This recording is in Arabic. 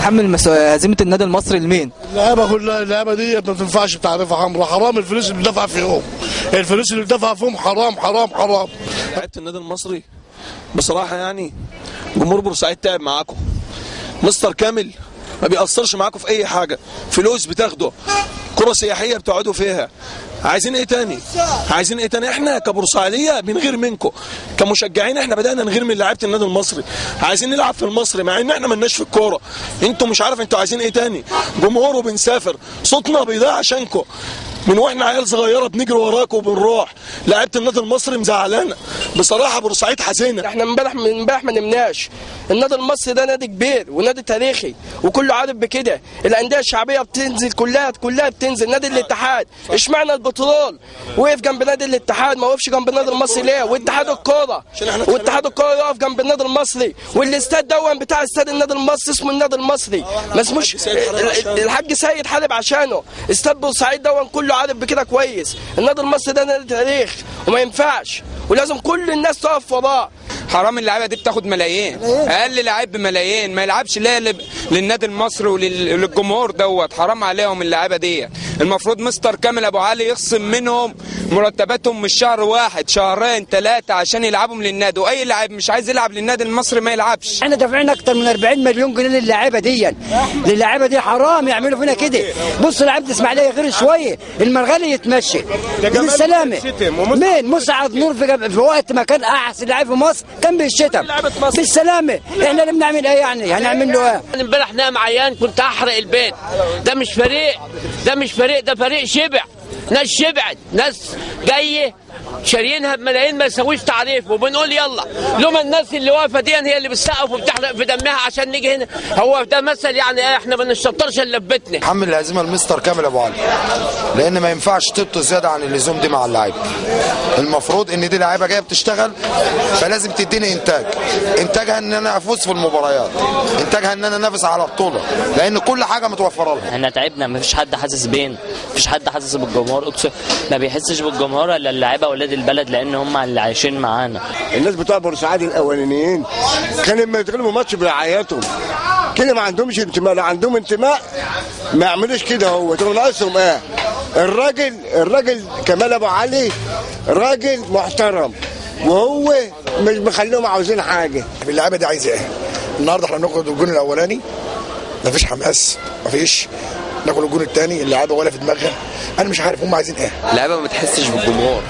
بيحمل هزيمه النادي المصري لمين؟ اللعيبه كلها، اللعيبه ديت ما تنفعش بتعريفها حمراء، حرام الفلوس اللي بتدفع فيهم، الفلوس اللي بتدفع فيهم حرام حرام حرام. لعيبه النادي المصري بصراحه يعني جمهور بورسعيد تعب معاكم. مستر كامل ما بيأثرش معاكم في اي حاجه، فلوس بتاخده، كرة سياحيه بتقعدوا فيها. عايزين ايه تاني؟ عايزين ايه تاني؟ احنا كبورسعيديه بنغير منكم، كمشجعين احنا بدانا نغير من لعيبه النادي المصري. عايزين نلعب في المصري مع ان احنا مالناش في الكوره. انتوا مش عارف انتوا عايزين ايه تاني؟ جمهور وبنسافر، صوتنا بيضيع عشانكم. من واحنا عيال صغيره بنجري وراكم وبنروح. لعيبه النادي المصري مزعلانا بصراحه، بورسعيد حزينه. احنا امبارح ما نمناش. النادي المصري ده نادي كبير ونادي تاريخي وكله عارف بكده. الانديه الشعبيه بتنزل كلها بتنزل. نادي الاتحاد اشمعنى البترول وقف جنب نادي الاتحاد ما وقفش جنب النادي المصري ليه؟ واتحاد الكوره يقف جنب النادي المصري. والاستاد دون بتاع استاد النادي المصري اسمه النادي المصري، ما اسموش الحاج سيد حارب عشانه. استاد بورسعيد دون كله عارف بكده كويس. النادي المصري ده نادي تاريخ وما ينفعش، ولازم كل الناس تقف وراه. حرام اللعيبه دي بتاخد ملايين، اقل لعيب بملايين، ما يلعبش ليه للنادي المصري وللجمهور دوت. حرام عليهم اللعيبه دي. المفروض مستر كامل ابو علي يخصم منهم مرتباتهم مش شهر واحد، شهرين ثلاثه عشان يلعبوا للنادي. واي لاعب مش عايز يلعب للنادي المصري ما يلعبش. احنا دافعين اكتر من 40 مليون جنيه للاعيبه دي حرام يعملوا فينا كده. بص لعيبه الاسماعيليه غير شويه، المرغلي يتمشي بالسلامه. مين مسعد نور في وقت ما كان احسن لاعب في مصر كان بيشتم بالسلامه. احنا اللي بنعمل ايه يعني؟ هنعمل له ايه؟ امبارح نام عيان كنت احرق البيت. ده مش فريق، ده فريق شبع. ناس شبعت، ناس جايه شاريينها بملايين ما يسويش تعريف، وبنقول يلا لما الناس اللي واقفه دي هي اللي بتسقف وبتحرق في دمها عشان نيجي هنا. هو ده مثل يعني ايه؟ احنا ما بنشطرش الا في بيتنا. حمل الهزيمه المستر كامل ابو علي، لان ما ينفعش تبطل زياده عن اللزوم دي مع اللعيبه. المفروض ان دي لعيبه جايه بتشتغل، فلازم تديني انتاجها ان انا افوز في المباريات، انتاجها ان انا انافس على بطوله، لان كل حاجه متوفره لها. احنا تعبنا، ما فيش حد حاسس بينا، مفيش حد حاسس بالجمهور. ما بيحسش بالجمهور الا اللعيبه واولاد البلد، لان هم اللي عايشين معانا. الناس بتوع بورسعيد الاولانيين كانوا لما يتغلبوا ماتش بيعيطوا كده، ما عندهمش انتماء. لو عندهم انتماء ما يعملوش كده. هو ناقصهم ايه؟ الراجل كمال ابو علي راجل محترم، وهو مش مخليهم عاوزين حاجه. اللعيبه دي عايزه ايه؟ النهارده احنا بناخد الجون الاولاني مفيش حماس، مفيش ناكل الجون الثاني، اللعيبه ولا في دماغها. انا مش عارف هم عايزين ايه. اللعيبه ما بتحسش بالجمهور.